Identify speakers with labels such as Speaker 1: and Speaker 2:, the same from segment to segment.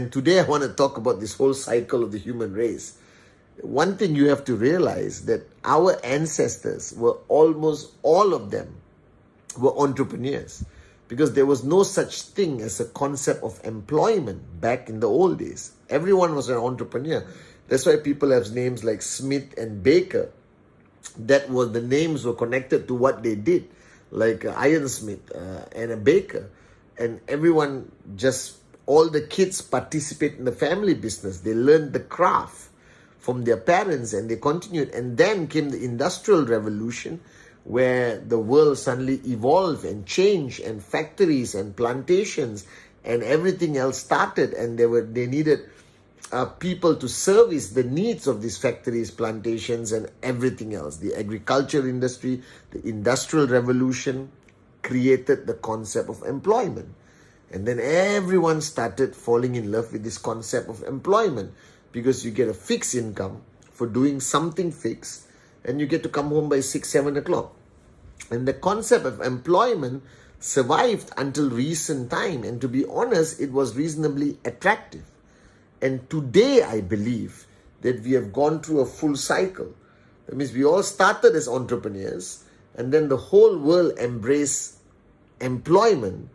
Speaker 1: And today I want to talk about this whole cycle of the human race. One thing you have to realize that our ancestors were almost all of them were entrepreneurs, because there was no such thing as a concept of employment back in the old days. Everyone was an entrepreneur. That's why people have names like Smith and Baker. The names were connected to what they did, like ironsmith and a baker. And everyone all the kids participate in the family business. They learned the craft from their parents and they continued. And then came the Industrial Revolution, where the world suddenly evolved and changed, and factories and plantations and everything else started, and they needed people to service the needs of these factories, plantations, and everything else. The agriculture industry, the Industrial Revolution created the concept of employment. And then everyone started falling in love with this concept of employment, because you get a fixed income for doing something fixed, and you get to come home by 6, 7 o'clock. And the concept of employment survived until recent time. And to be honest, it was reasonably attractive. And today, I believe that we have gone through a full cycle. That means we all started as entrepreneurs, and then the whole world embraced employment.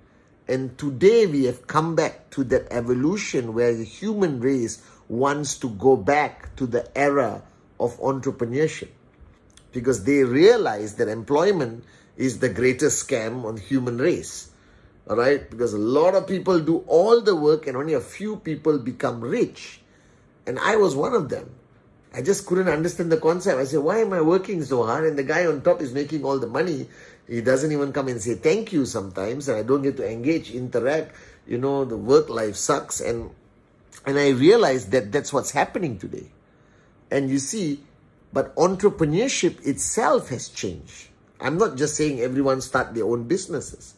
Speaker 1: And today we have come back to that evolution where the human race wants to go back to the era of entrepreneurship, because they realize that employment is the greatest scam on the human race. All right? Because a lot of people do all the work and only a few people become rich. And I was one of them. I just couldn't understand the concept. I said, why am I working so hard? And the guy on top is making all the money. He doesn't even come and say thank you sometimes. And I don't get to engage, interact. The work life sucks. And I realized that that's what's happening today. And you see, but entrepreneurship itself has changed. I'm not just saying everyone start their own businesses,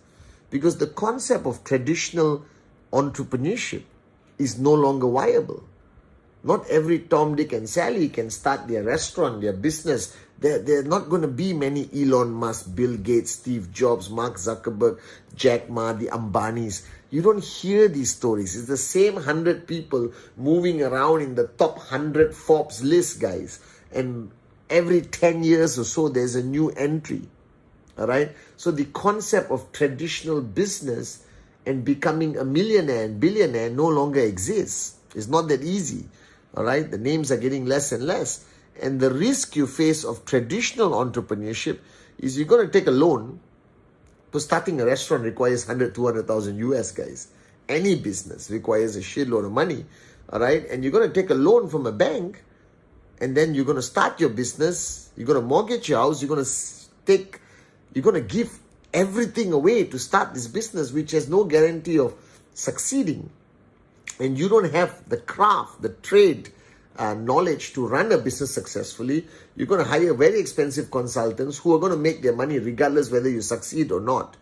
Speaker 1: because the concept of traditional entrepreneurship is no longer viable. Not every Tom, Dick and Sally can start their restaurant, their business. There are not going to be many Elon Musk, Bill Gates, Steve Jobs, Mark Zuckerberg, Jack Ma, the Ambanis. You don't hear these stories. It's the same 100 people moving around in the top 100 Forbes list, guys. And every 10 years or so, there's a new entry. All right? So the concept of traditional business and becoming a millionaire and billionaire no longer exists. It's not that easy. All right? The names are getting less and less. And the risk you face of traditional entrepreneurship is you're going to take a loan. So starting a restaurant requires 100, 200,000 US, guys. Any business requires a shitload of money. All right? And you're going to take a loan from a bank, and then you're going to start your business. You're going to mortgage your house. You're going to give everything away to start this business, which has no guarantee of succeeding. And you don't have the craft, the trade, knowledge to run a business successfully. You're going to hire very expensive consultants who are going to make their money regardless whether you succeed or not.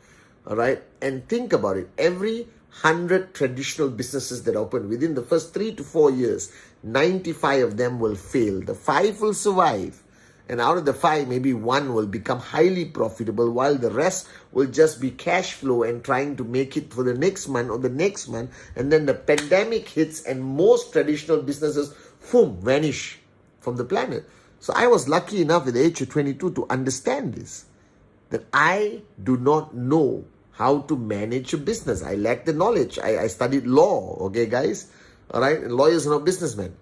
Speaker 1: All right? And think about it. Every 100 traditional businesses that open within the first 3 to 4 years, 95 of them will fail. The 5 will survive. And out of the 5, maybe 1 will become highly profitable, while the rest will just be cash flow and trying to make it for the next month or the next month. And then the pandemic hits and most traditional businesses, boom, vanish from the planet. So I was lucky enough at the age of 22 to understand this, that I do not know how to manage a business. I lack the knowledge. I studied law, okay, guys? All right? And lawyers are not businessmen.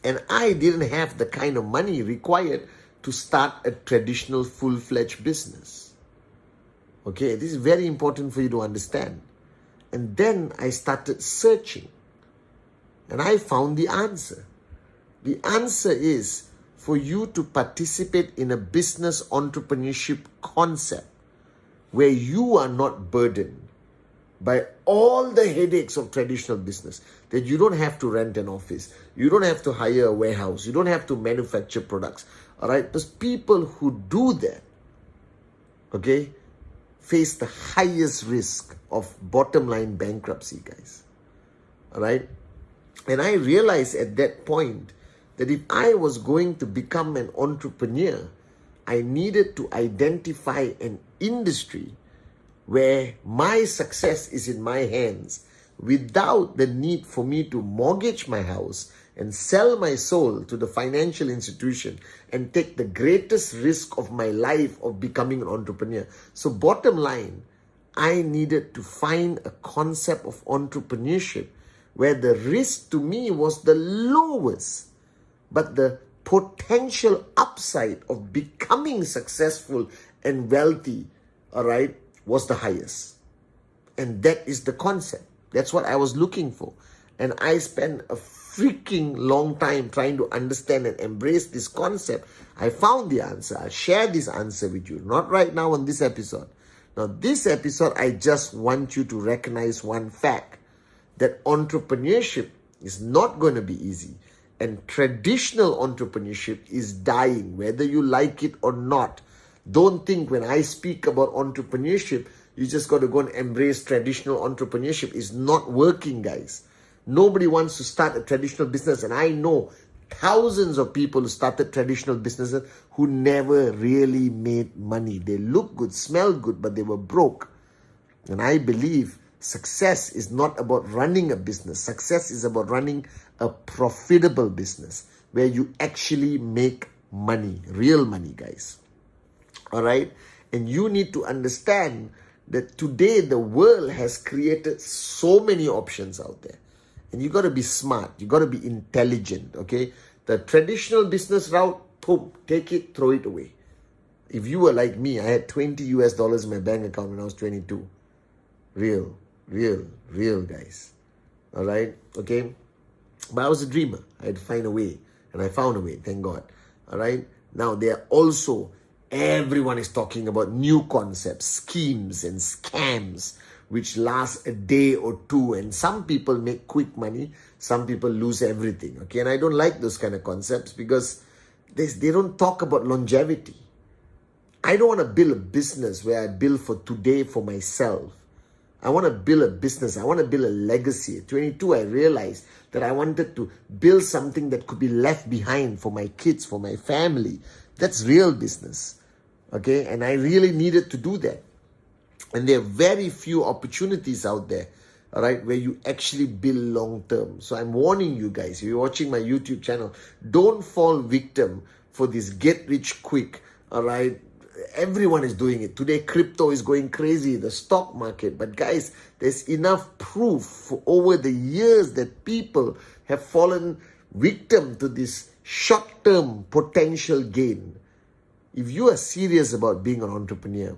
Speaker 1: And I didn't have the kind of money required to start a traditional full-fledged business. Okay, this is very important for you to understand. And then I started searching. And I found the answer. The answer is for you to participate in a business entrepreneurship concept where you are not burdened by all the headaches of traditional business, that you don't have to rent an office, you don't have to hire a warehouse, you don't have to manufacture products, all right? Because people who do that, okay, face the highest risk of bottom line bankruptcy, guys, all right? And I realized at that point that if I was going to become an entrepreneur, I needed to identify an industry where my success is in my hands, without the need for me to mortgage my house and sell my soul to the financial institution and take the greatest risk of my life of becoming an entrepreneur. So bottom line, I needed to find a concept of entrepreneurship where the risk to me was the lowest, but the potential upside of becoming successful and wealthy, all right, was the highest. And that is the concept. That's what I was looking for. And I spent a freaking long time trying to understand and embrace this concept. I found the answer. I'll share this answer with you. Not right now on this episode. Now, this episode, I just want you to recognize one fact, that entrepreneurship is not going to be easy. And traditional entrepreneurship is dying, whether you like it or not. Don't think when I speak about entrepreneurship, you just got to go and embrace traditional entrepreneurship. It's not working, guys. Nobody wants to start a traditional business. And I know thousands of people who started traditional businesses who never really made money. They look good, smell good, but they were broke. And I believe success is not about running a business. Success is about running a profitable business where you actually make money, real money, guys. All right? And you need to understand that today the world has created so many options out there. And you got to be smart. You got to be intelligent, okay? The traditional business route, boom, take it, throw it away. If you were like me, I had $20 in my bank account when I was 22. Real, guys. All right? Okay? But I was a dreamer. I had to find a way. And I found a way, thank God. All right? Now, there are also, everyone is talking about new concepts, schemes and scams, which last a day or two. And some people make quick money. Some people lose everything. Okay? And I don't like those kind of concepts because they don't talk about longevity. I don't want to build a business where I build for today for myself. I want to build a business. I want to build a legacy. At 22, I realized that I wanted to build something that could be left behind for my kids, for my family. That's real business. Okay? And I really needed to do that. And there are very few opportunities out there, all right, where you actually build long term. So I'm warning you guys, if you're watching my YouTube channel, don't fall victim for this get rich quick, all right? Everyone is doing it. Today, crypto is going crazy, the stock market. But guys, there's enough proof for over the years that people have fallen victim to this short-term potential gain. If you are serious about being an entrepreneur,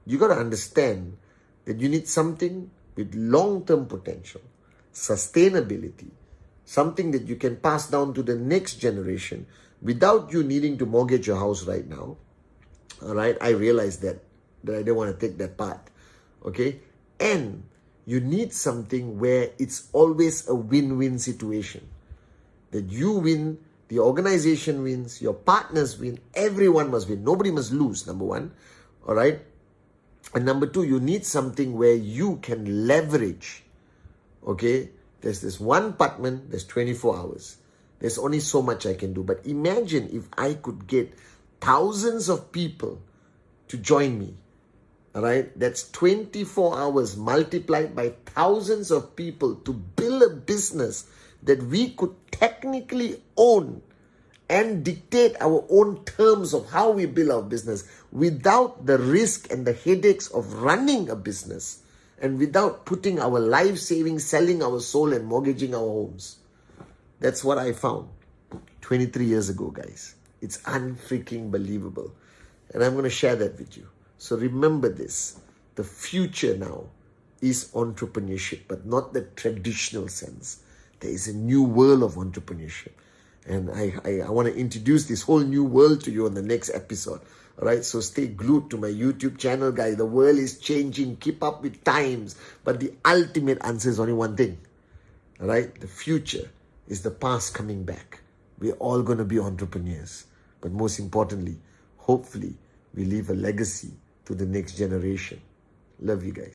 Speaker 1: you got to understand that you need something with long-term potential, sustainability, something that you can pass down to the next generation without you needing to mortgage your house right now. All right, I realized that I didn't want to take that path. Okay, and you need something where it's always a win-win situation. That you win, the organization wins, your partners win, everyone must win. Nobody must lose, number one. All right. And number two, you need something where you can leverage. Okay, there's this one Pataman, there's 24 hours. There's only so much I can do. But imagine if I could get thousands of people to join me. All right, that's 24 hours multiplied by thousands of people to build a business that we could technically own and dictate our own terms of how we build our business without the risk and the headaches of running a business and without putting our life savings, selling our soul and mortgaging our homes. That's what I found 23 years ago, guys. It's unfreaking believable. And I'm going to share that with you. So remember this. The future now is entrepreneurship, but not the traditional sense. There is a new world of entrepreneurship. And I want to introduce this whole new world to you on the next episode. All right, so stay glued to my YouTube channel, guys. The world is changing. Keep up with times. But the ultimate answer is only one thing. All right, the future is the past coming back. We're all going to be entrepreneurs. But most importantly, hopefully, we leave a legacy to the next generation. Love you guys.